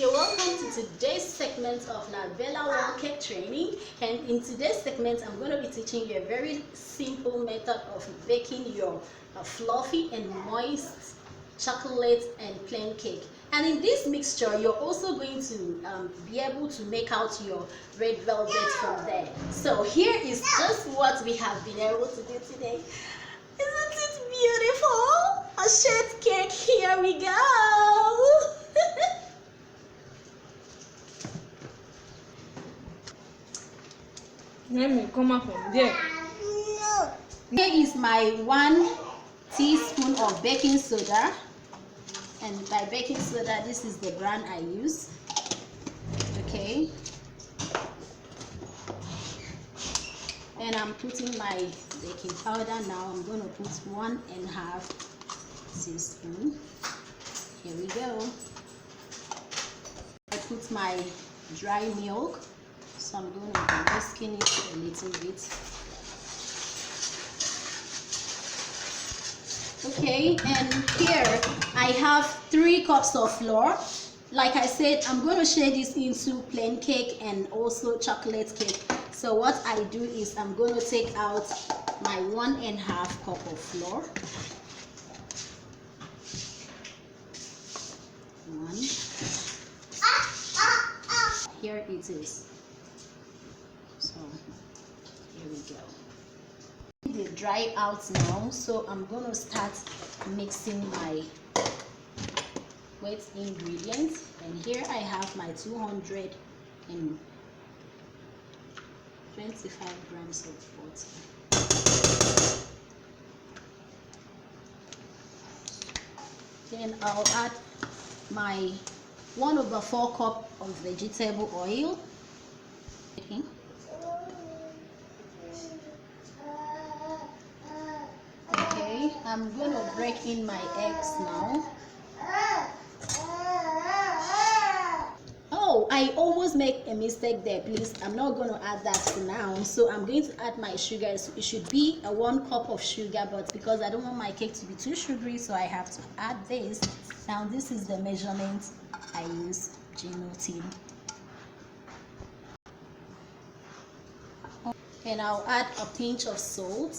You're welcome to today's segment of Navella World Cake Training, and in today's segment I'm going to be teaching you a very simple method of baking your fluffy and moist chocolate and plain cake. And in this mixture you're also going to be able to make out your red velvet from there. So here is just what we have been able to do today. Isn't it beautiful? A shade cake, here we go. Let me come up from there. Here is my 1 teaspoon of baking soda, and by baking soda this is the brand I use. Okay, and I'm putting my baking powder now. I'm going to put 1.5 teaspoon. Here we go. I put my dry milk, so I'm going to be whisking it a little bit. Okay, and here I have 3 cups of flour. Like I said, I'm going to shade this into plain cake and also chocolate cake. So what I do is I'm going to take out my 1.5 cup of flour. 1. Here it is. So here we go. They dry out now, so I'm going to start mixing my wet ingredients. And here I have my 225 grams of butter. Then I'll add my 1/4 cup of vegetable oil. Okay, I'm going to break in my eggs now. Oh, I almost make a mistake there, please. I'm not going to add that for now. So I'm going to add my sugar. So it should be a 1 cup of sugar, but because I don't want my cake to be too sugary, so I have to add this. Now this is the measurement I use, Genotin. And I'll add a pinch of salt.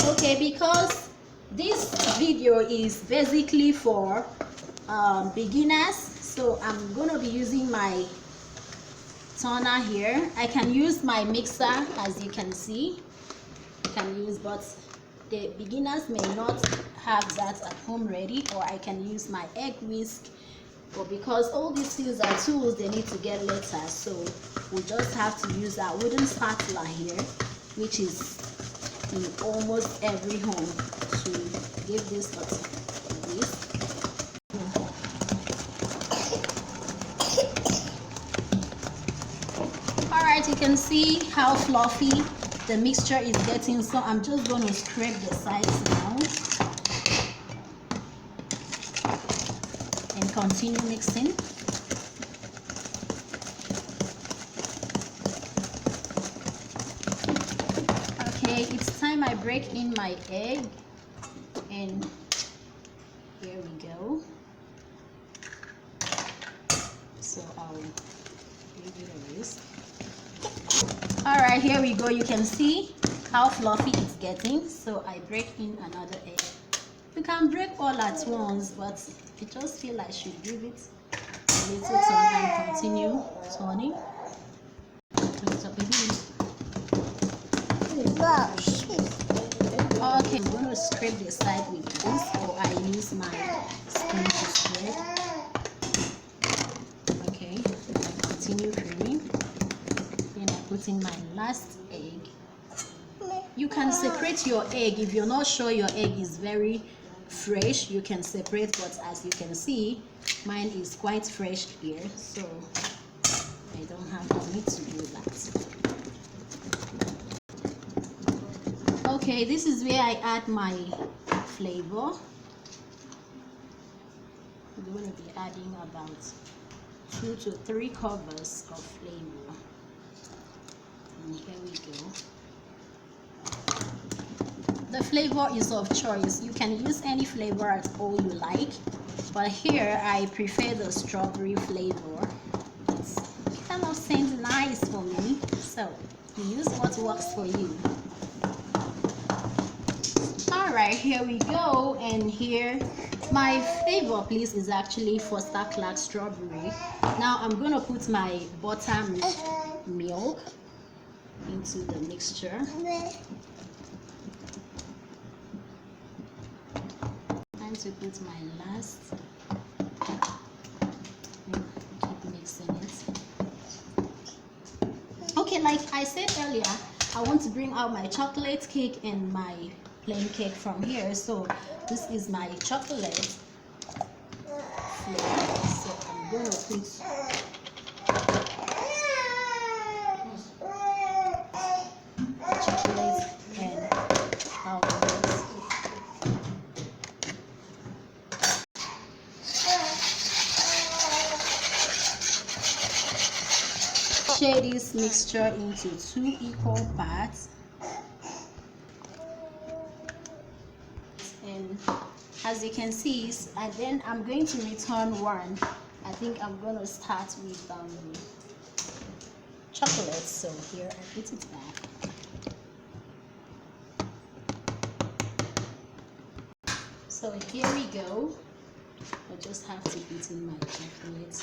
Okay, because this video is basically for beginners, so I'm going to be using my turner here. I can use my mixer, as you can see. But the beginners may not have that at home ready, or I can use my egg whisk. But because all these things are tools they need to get later, so we'll just have to use our wooden spatula here, which is in almost every home, to give this a twist. Alright, you can see how fluffy the mixture is getting, so I'm just going to scrape the sides now and continue mixing. Okay, it's time I break in my egg, and here we go. So I'll give it a whisk. Alright, here we go. You can see how fluffy it's getting. So I break in another egg. You can break all at once, but I just feel I should give it a little turn and continue turning. Okay, I'm going to scrape the side with this, or I use my spoon to scrape. Okay, I continue creaming. Then I put in my last egg. You can separate your egg. If you're not sure your egg is very fresh, you can separate, but as you can see, mine is quite fresh here, so I don't have the need to do that. Okay, this is where I add my flavor. I'm going to be adding about 2 to 3 covers of flavor. And here we go. The flavor is of choice. You can use any flavor at all you like, but here I prefer the strawberry flavor. It's kind of seems nice for me, so you use what works for you. All right, here we go. And here my flavor, please, is actually Foster Clark strawberry. Now I'm gonna put my buttermilk into the mixture. Time to put my last. Keep mixing it. Okay, like I said earlier, I want to bring out my chocolate cake and my plain cake from here. So this is my chocolate flavor. So I'm gonna put chocolate and almonds. Share this mixture into 2 equal parts. And as you can see, and then I'm going to return one. I think I'm going to start with chocolate. So here I put it back. So here we go. I just have to put in my chocolate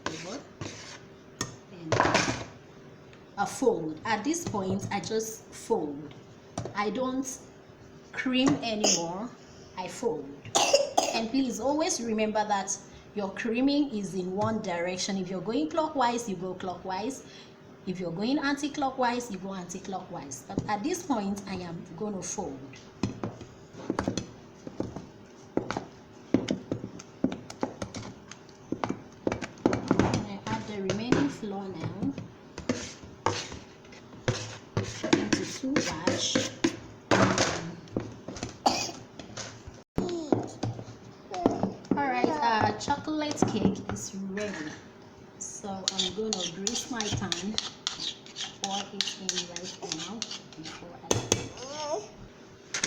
flavor and a fold. At this point, I just fold. I don't cream anymore. I fold. And please always remember that your creaming is in one direction. If you're going clockwise, you go clockwise. If you're going anti-clockwise, you go anti-clockwise. But at this point, I am going to fold. I add the remaining flour now into 2 batch. Chocolate cake is ready, so I'm gonna grease my pan, pour it in right now before I bake.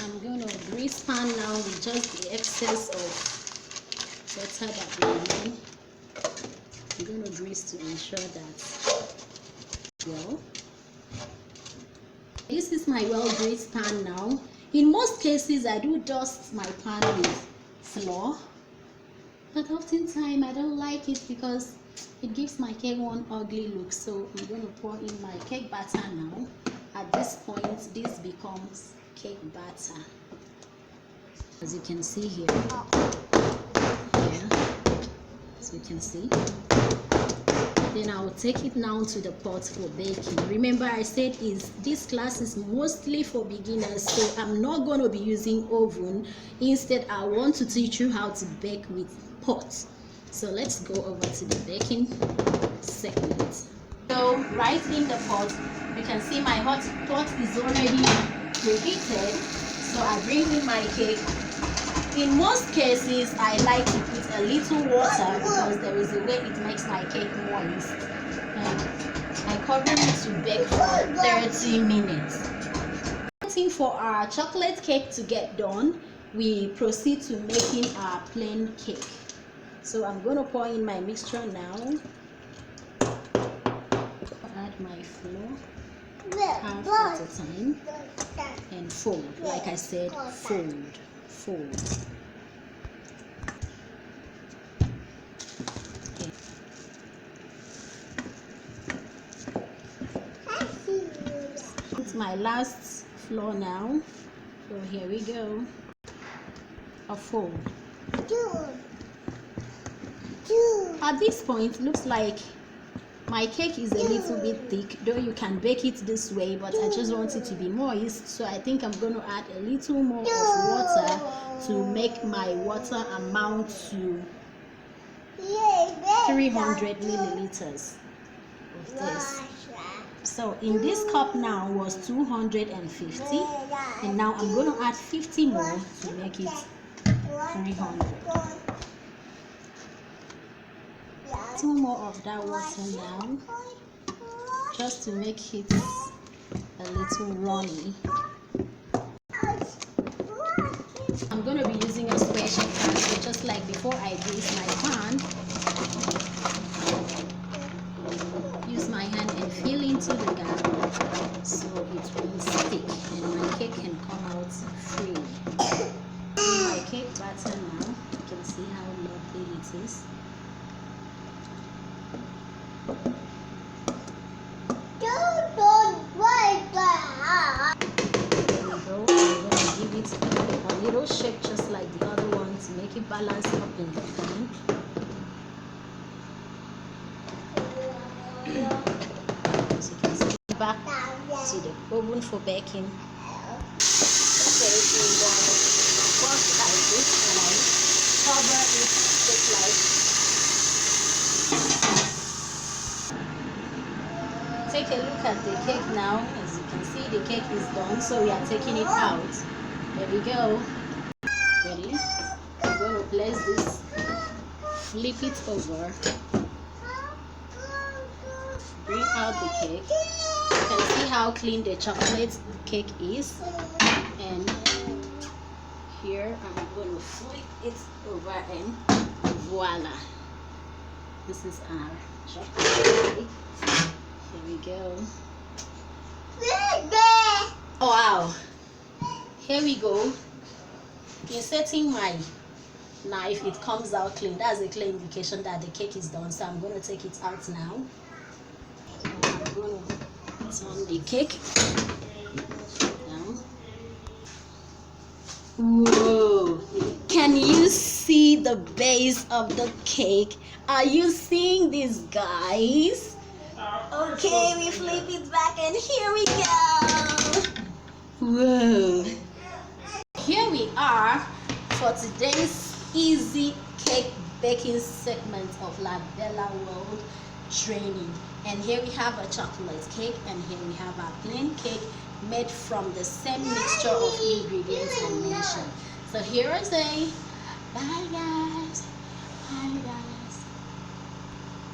I'm gonna grease pan now with just the excess of butter that remains. I'm gonna grease to ensure that well. This is my well greased pan now. In most cases, I do dust my pan with flour. But oftentimes I don't like it because it gives my cake one ugly look. So I'm going to pour in my cake batter now. At this point, this becomes cake batter. As you can see here. As you can see. Then I will take it now to the pot for baking. Remember, I said this class is mostly for beginners, so I'm not going to be using oven. Instead, I want to teach you how to bake with pot. So let's go over to the baking segment. So right in the pot, you can see my hot pot is already preheated. So I bring in my cake. In most cases, I like to put a little water because there is a way it makes my cake moist. And I cover it to bake for 30 minutes. Waiting for our chocolate cake to get done, we proceed to making our plain cake. So I'm going to pour in my mixture now. Add my flour half at a time and fold. Like I said, fold. It's my last flour now. So here we go. A fold. At this point, looks like my cake is a little bit thick, though you can bake it this way, but I just want it to be moist, so I think I'm going to add a little more of water to make my water amount to 300 milliliters of this. So in this cup now was 250, and now I'm going to add 50 more to make it 300. 2 more of that water now, just to make it a little runny. I'm going to be using a special pan, so just like before I grease my pan, use my hand and fill into the gap so it won't stick and my cake can come out freely. My cake batter now, you can see how lovely it is. Give it a little shake just like the other one to make it balance up in the pan. So you can see back to the oven for baking. Okay, and first I this and I cover it just like. Take a look at the cake now. As you can see, the cake is done, so we are taking it out. There we go. Ready? I'm going to place this, flip it over, bring out the cake. You can see how clean the chocolate cake is. And here I'm going to flip it over and voila. This is our chocolate cake. Here we go. Oh wow. Here we go. Inserting my knife, it comes out clean. That's a clear indication that the cake is done. So I'm going to take it out now. I'm going to turn the cake down. Whoa! Can you see the base of the cake? Are you seeing this, guys? Okay, we flip it back and here we go. Whoa! Here we are for today's easy cake baking segment of La Bella World training. And here we have a chocolate cake, and here we have our plain cake made from the same mixture of ingredients I mentioned. So here I say, bye guys. Bye guys.